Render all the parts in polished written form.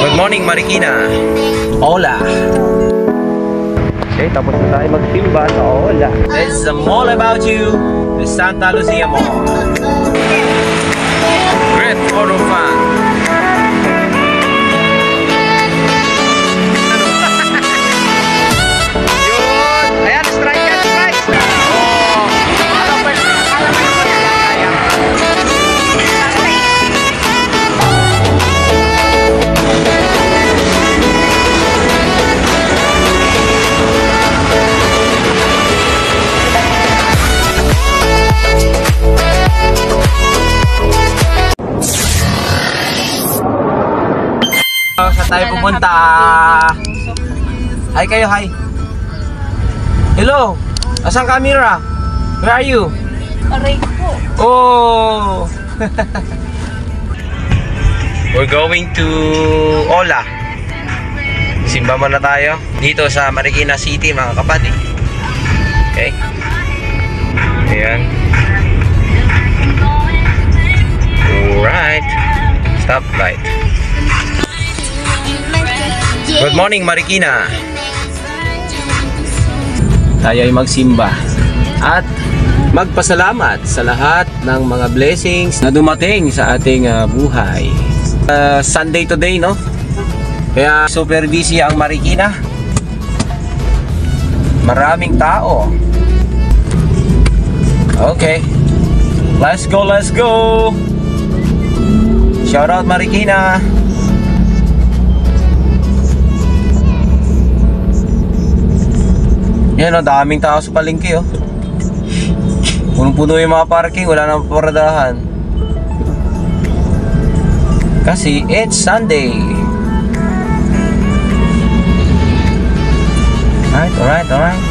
Good morning, Marikina. Hola. Okay, tapos na tayo magsimba sa Hola. This is a mall about you, the Santa Lucia Mall. Great photo fan. Yun! Ayan, strike yan, strike! Oh! Saan tayo pupunta? Hi kayo, hi. Hello. Asang camera? Where are you? Aray po. Oh. We're going to Hola. Simba muna tayo dito sa Marikina City, mga kapatid. Okay. Ayan. Alright. Stop light. Good morning, Marikina. Tayo ay magsimba at magpasalamat sa lahat ng mga blessings na dumating sa ating buhay. Sunday today, no? Kaya super busy ang Marikina. Maraming tao. Okay. Let's go, let's go. Shout out Marikina. Yan o, daming tao sa palengke oh. Punong-puno yung mga parking, wala nang paradahan. Kasi it's Sunday. Alright, alright, alright.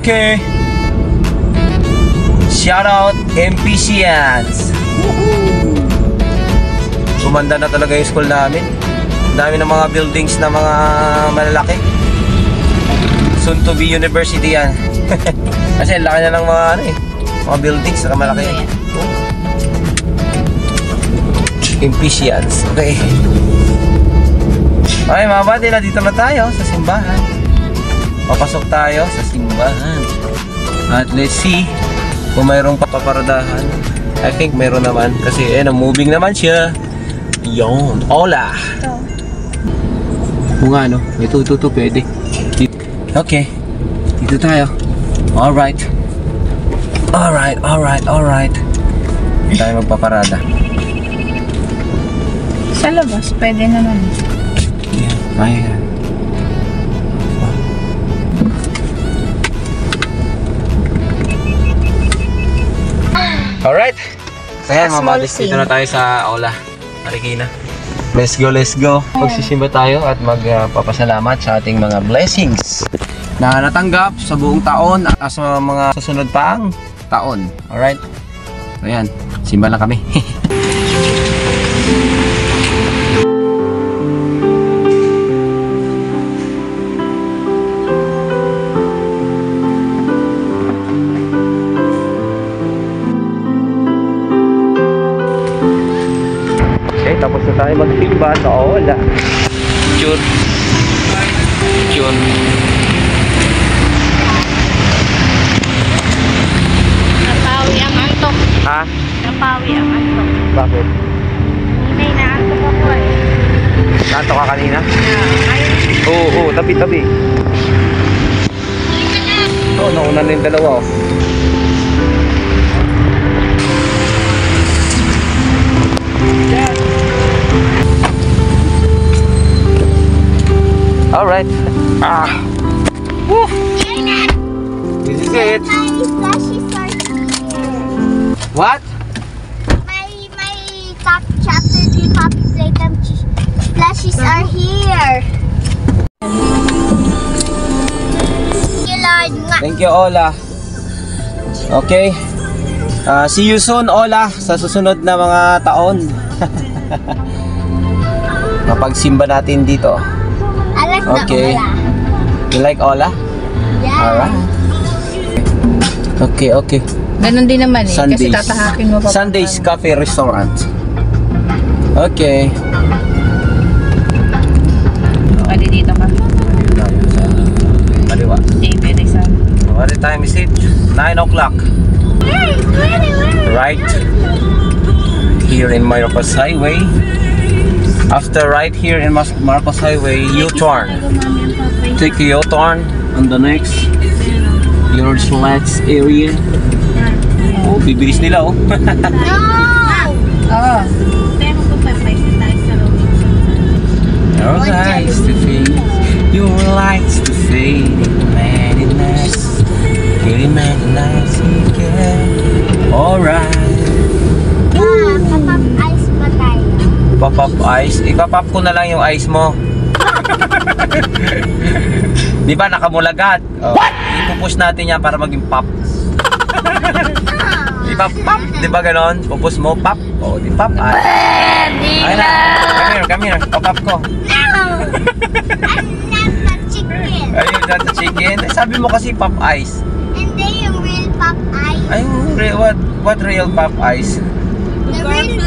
Okay. Shout out MPCians. Gumanda na talaga yung school namin. Dami ng mga buildings na mga malalaki. Soon to be university yan. Kasi laki na ng mga ano eh, mga buildings na malaki. MPCians. Okay. Okay mga bati, na dito na tayo sa simbahan. Papasok tayo sa simbahan. At let's see kung mayroong papaparadahan. I think mayroon naman kasi moving naman siya. Yon. Hola. Kung ano, ito pwede. Okay. Dito tayo. Alright. Alright, alright, alright. Hindi tayo magpaparada. Sa labas, pwede naman. Yeah, kaya. Alright. So yan, mamalis dito na tayo sa Hola, Marikina. Let's go, let's go. Magsisimba tayo at magpapasalamat sa ating mga blessings na natanggap sa buong taon at sa mga susunod pang taon. Alright? So yan, simba na kami. Tapos na tayo magsimba sa Hola. Jun. Napawi ang antok. Ha? Napawi ang antok. Bakit? Hindi na antok ako eh. Naantok ka kanina? Oo, tabi-tabi. Oo, nauna na yung dalawa oh. Alright. Woo. This is it. My flashes are here. What? My top chapter 3 Poppy Playtime flashes are here. Thank you, Lord. Thank you, Hola. Okay. See you soon, Hola, sa susunod na mga taon. Mapagsimba natin dito. I like Okay. the Hola. You like Hola? Yeah. Alright. Okay, okay. Ganun din naman eh. Kasi Sundays. tatahakin mo pa. Sundays Cafe Restaurant. Okay. Kali dito ka. Kaliwa. JB Rizal. What the time is it? 9 o'clock. Right here in Marcos Highway. After right here in Marcos Highway, U-turn. Take a U-turn on the next your slats area. Oh, bibilis nila oh. No! Oo. Your lights to fade, your lights to fade, madness, getting madness again. Alright. Papap ice pa tayo. Pop-up ice. Ipapop ko na lang yung ice mo. Di ba nakamulagat? Oh. What? Ipupush natin yan para maging pop. Ipapop. Di ba ganon? Pupush mo, pop. O, di pop. Ay na. Come here. Pop-up ko. No! I'm not the chicken. Ayun, not the chicken. Eh, sabi mo kasi pop ice. And then yung real pop ice. Ay, what real pop ice? The real...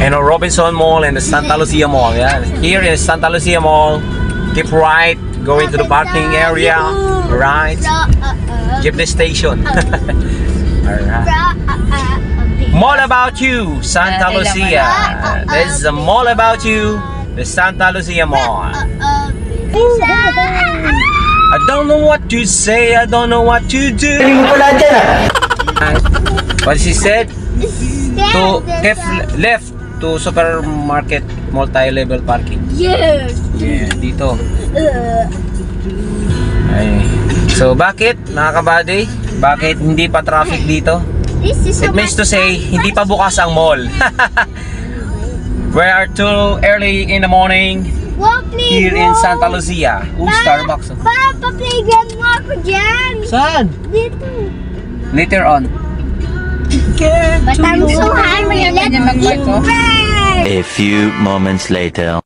And Robinson Mall and the Santa Lucia Mall. Yeah. Here in Santa Lucia Mall, keep right, go into the parking area, right, keep the station. Alright. Mall About You, Santa Lucia. This is a Mall About You, the Santa Lucia Mall. I don't know what to say, I don't know what to do. What she said? To left to supermarket multi-level parking. Yes. Yeah, dito. Ay. So bakit mga kabady? Bakit hindi pa traffic dito? This is It means to say hindi pa bukas ang mall. We are too early in the morning here in Santa Lucia. Starbucks. Papa, playground mo ako dyan. Saan? Dito. Later on. But I'm so hungry. Let's eat first. A few moments later.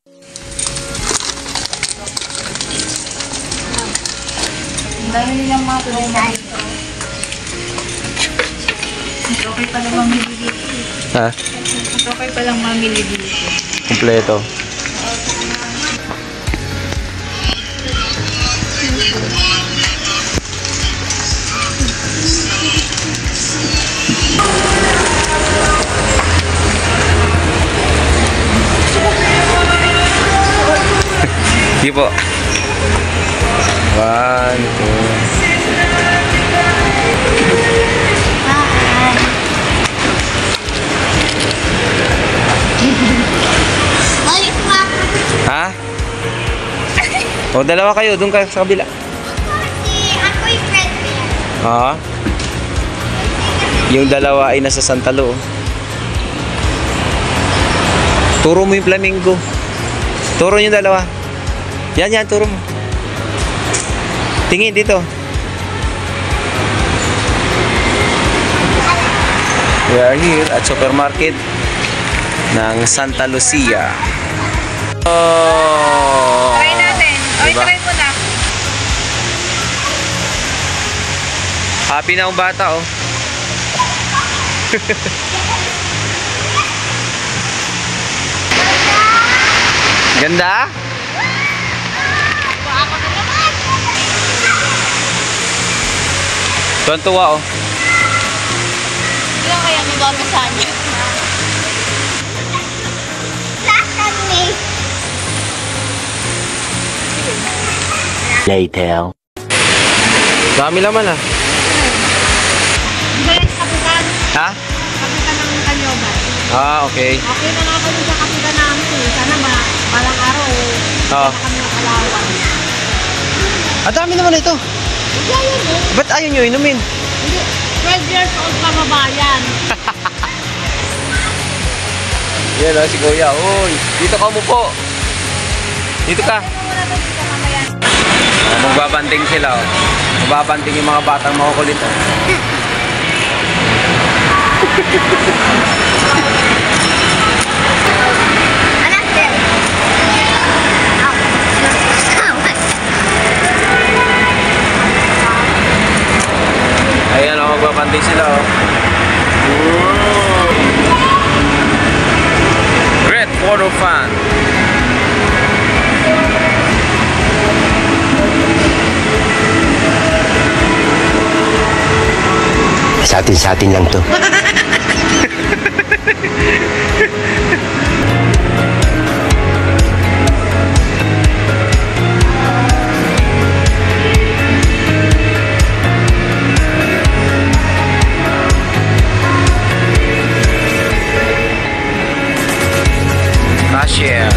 Ang dami nilang mga promo. Okay pa lang mamili dito. Ha? Okay pa lang mamili dito. Kompleto. Sige po. 1, 2. Ha? O, dalawa kayo. Doon ka sa kabila. Ako yung friend mo. Ha? Yung dalawa ay nasa Santalo. Turo mo yung flamingo. Turo yung dalawa. Yan, turo mo. Tingin dito. We are here at supermarket ng Santa Lucia. Oh! Try natin. O, Diba? try mo na. Happy na ang bata, oh. Ganda? Tuwan-tuwa, oh. Hindi lang kaya nagawa mo sa akin. Later. Dami laman, ah. Ba yung kapitan? Ha? Kapitan ng Kanyoban. Ah, okay. Okay na nga kami sa kapitan namin. Sana balang araw. Oo. Kami nakalawan. Ang dami naman ito. Yan yun eh. Ba't ayaw nyo inumin? Hindi. 12 years old kababayan. Yan, oh, si Kuya. Uy, dito ka mo po. Dito ka. Wala doon dito mamaya. Magbabanting sila, oh. Magbabanting yung mga batang makukulit, oh. Anak din. fan din sila, oh. Great photo fan. Sa atin lang to. Cashier.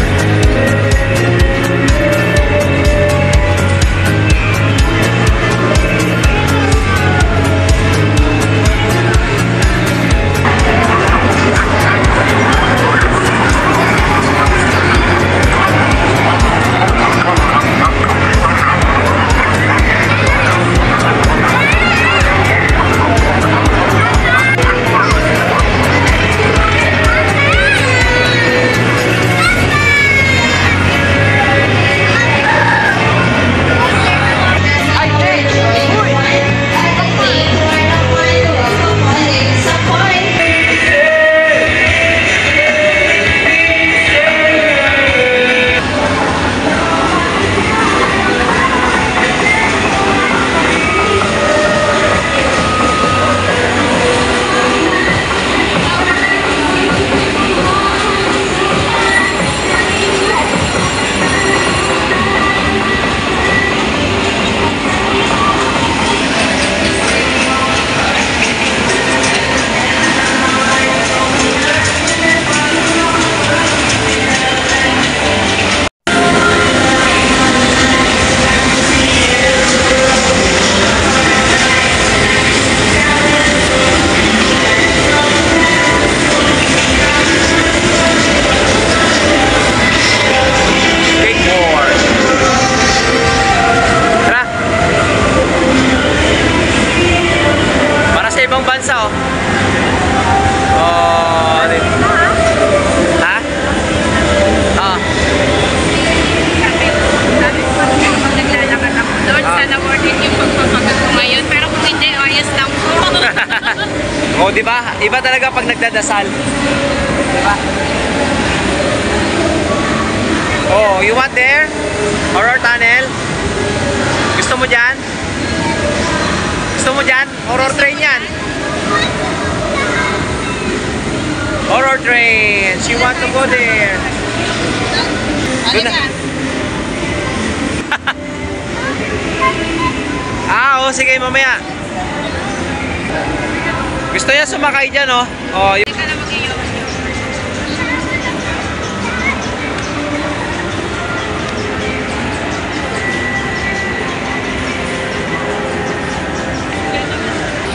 Ibang bansa, oh. Oh, ha? Ah. Sabi ko pag naglalakad ako doon, sana worth it yung pagpapagat ko ngayon. Pero kung hindi, ayos lang po. Oh, di ba? Iba talaga pag nagdadasal. Di ba? Oh, you want there? Horror tunnel? Gusto mo dyan? Gusto mo dyan? Horror train yan. Horror train. She want to go there. Doon na. Oh, sige, mamaya. Gusto niya sumakay dyan, oh. Oh, Hindi ka na mag-iyawas yun.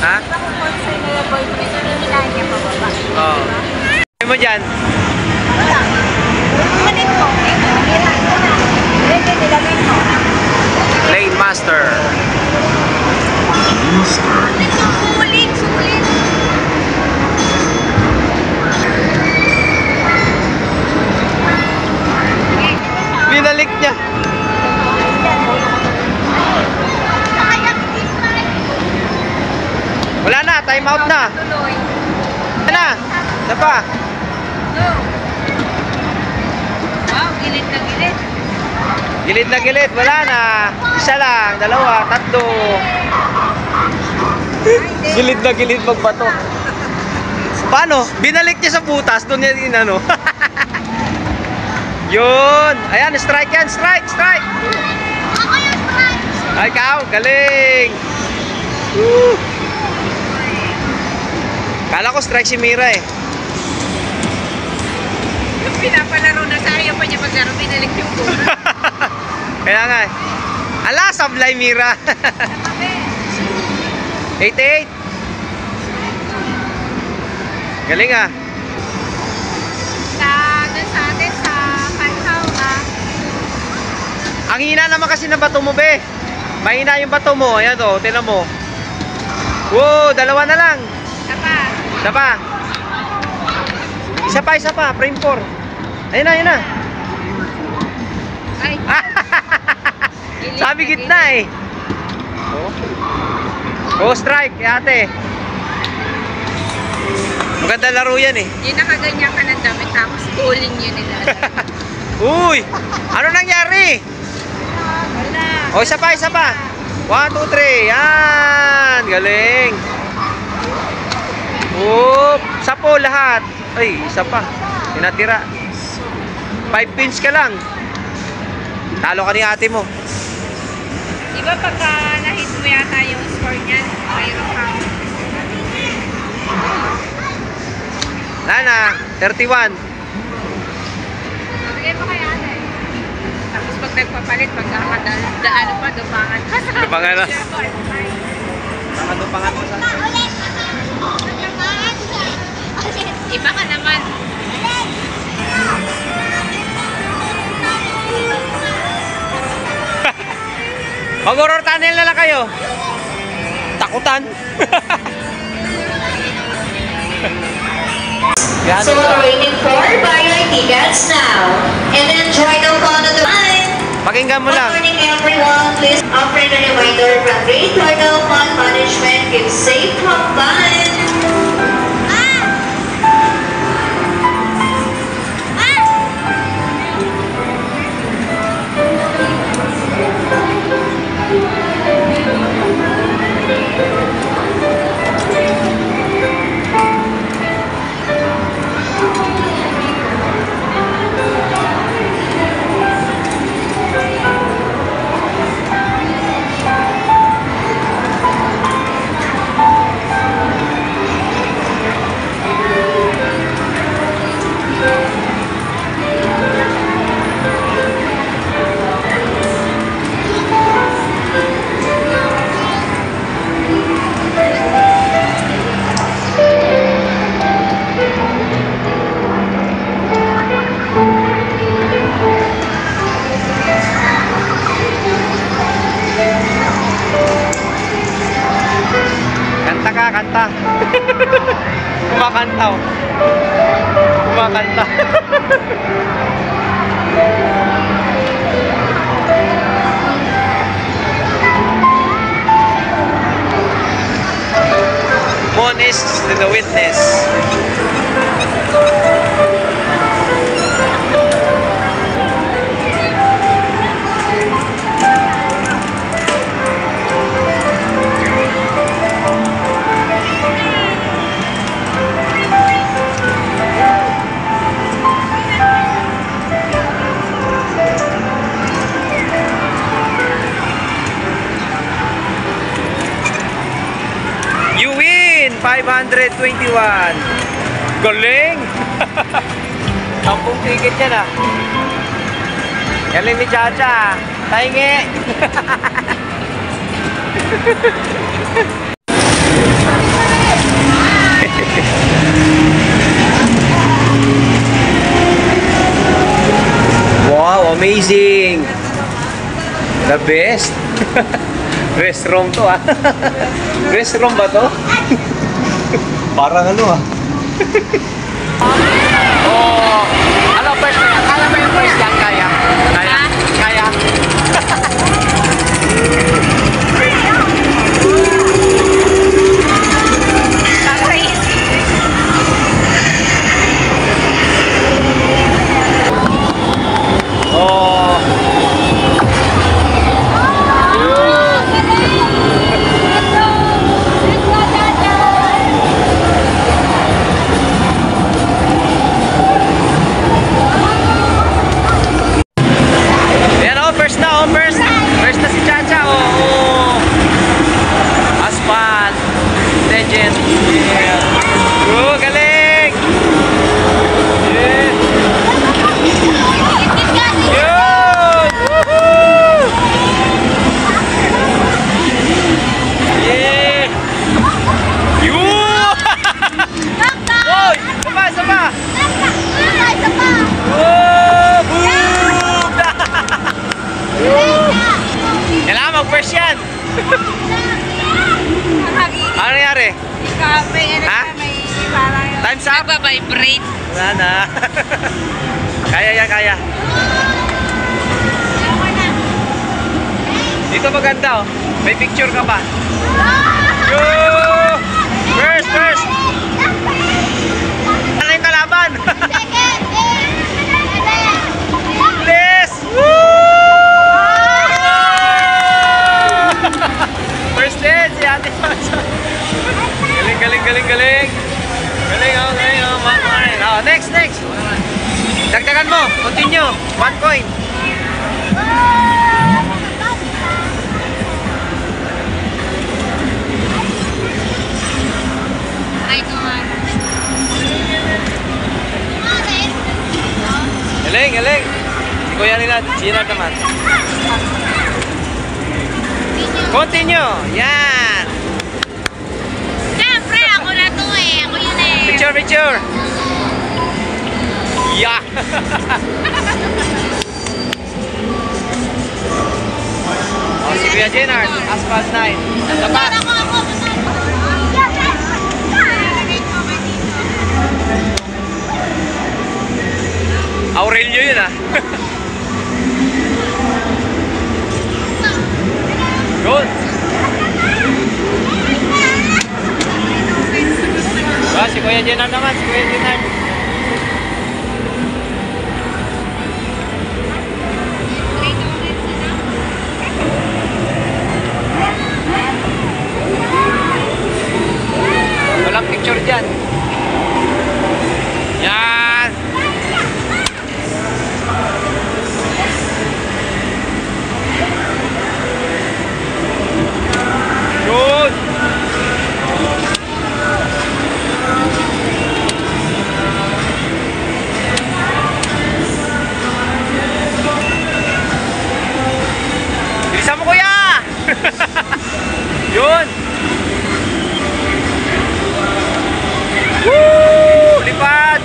ha? Ako concern na yung boyfriend niya, hinihilahin niya pababa. Oo. Ano mo dyan? Wala. Manin ko. Hinihilahin ko na. Hindi, nilagay ko. Lane Master. Sulit, sulit. Binalik niya. Wala na, time out na. Tuloy. Wala na. Ano pa? Go. Wow, gilid na gilid. Gilid na gilid, wala na. Isa lang, dalawa, tatlo. Gilid na gilid magbato. Paano? Binalik niya sa butas, doon niya inano. Yun. Ayan, strike yan, strike, strike. Ay, ikaw, galing. Woo. Kala ko strike si Mira eh. Yung pinapalaro na sa ayaw pa niya paglaro, binalik yung goal. Kaya nga eh. Ala, sablay Mira. 88. Galing ah. Doon sa atin, sa Panhaw, Ang hina naman kasi ng bato mo, be. Mahina yung bato mo. Ayan o, tinan mo. Wow, dalawa na lang. Tapa. Isa pa. Isa pa. Frame 4. Ayun na, ayun na. Ay, Sabi gitna eh. Oh, strike, ate. Maganda laro yan eh. Yung nakaganyan ka ng damit, tapos uling yun nila. Uy! Ano nangyari? Wala. O, isa pa, isa pa. 1, 2, 3. Yan! Galing. Oop! Sapo lahat. Ay, isa pa. Tinatira. 5 pins ka lang. Talo ka ni ate mo. Di ba pagka na-hit mo yata yung score niyan, mayroon kang Nana, 31. bigay mo kay ate. Tapos pag nagpapalit, pagkakadaan pa, dupangan. Dupangan na. Dupangan mo sa... Iba ka naman. Mag-horror tunnel na lang kayo. Takutan. So we're waiting for buy your tickets now and enjoy the fun of the night. Pakinggan mo Good lang. morning everyone. Please offer the reminder from Great Turtle Fund Management. Keep safe from fun. Kanta ka, kanta. Kumakanta oh. Kumakanta. Moon is the witness. You win 521. Galing. 10 ticket yan ah. Galing ni Chacha. Taingi. Wow, amazing. The best. Restroom to ah. Restroom ba to? Parang ano ah. Oh, ano first? Akala mo yung first yan kaya? Kaya? Kaya? Oh. Yan oh, first na oh, first. First na si Chacha oh. Oh. Aspan. Legend. Yeah. Oh, galing. Yeah. Yun! Woohoo! Yeah! Yun! Oy! Sama, sama! Oh! Boom! Kailangan mag-first yan! Ano nangyari? Ha? Time's up? Nagpa-vibrate. Wala na. Kaya yan, kaya. Dito maganda oh. May picture ka pa. Go! First, first! ate. Galing, galing, galing, galing. Galing, oh, galing, oh. Oh, next, next. Dagdagan mo. Continue. 1 coin. Ay, kumara. Galing, galing. Si Kuya Rinat, Ginard naman. Continue. Yan. Siyempre, ako na to eh. Ako yun eh. Picture, picture. Yeah. Oh, si Kuya Ginard, Asphalt 9. Tapat. Aurelio yun ah. Good. Ah, si Kuya Ginard naman, si Kuya Ginard. Walang picture dyan. Yan. Good. Bilisan mo, kuya. Yun. Woo! Lipat.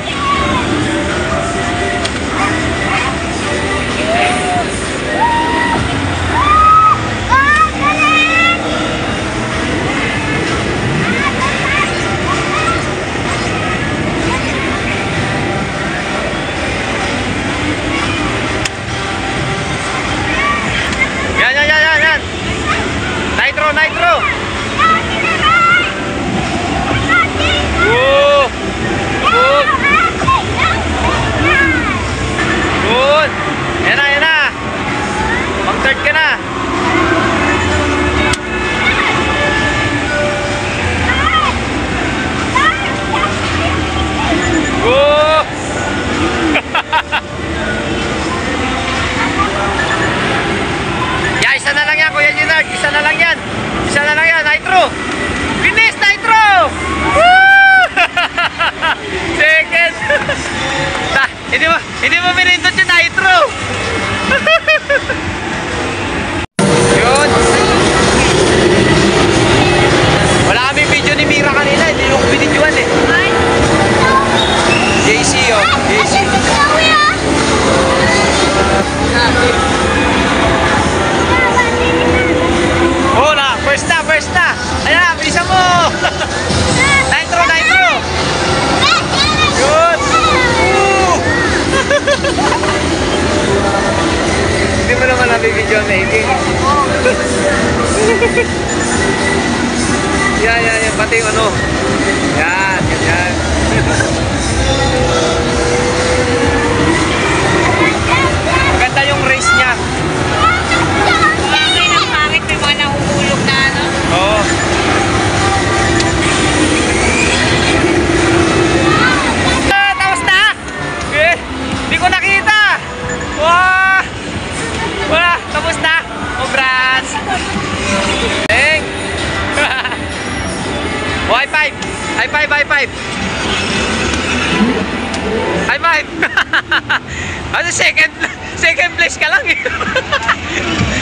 Yan, yan, yan, yan, yan. Nitro, nitro. Woo! Good. Good. Yan na, yan na. Mag-third ka na. Woo! Ya, isa na lang yan, Kuya Ginard. Isa na lang yan. Isa na lang yan. Nitro. Finish, nitro! Woo! Second. Hindi mo pinindot yung nitro. Yun. Wala kami video ni Mira kanina. Hindi ko binidyoan eh. JC oh. JC. Oh na. First na. First na. Ayan na. Bilisan mo. Nitro. Nitro. Yun. Hindi mo naman nabibidyo ang making. Yan. Pati yung ano. Yan. Yan. Maganda yung race niya. Bagay ng pangit, may mga nahuhulog na ano. Oo. Tapos na? Eh, hindi ko nakita. Wow! Wala, tapos na. Congrats. Deng. Oh, high five. High five, high five. High five. Ano, second place ka lang eh.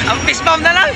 Ang fist bump na lang.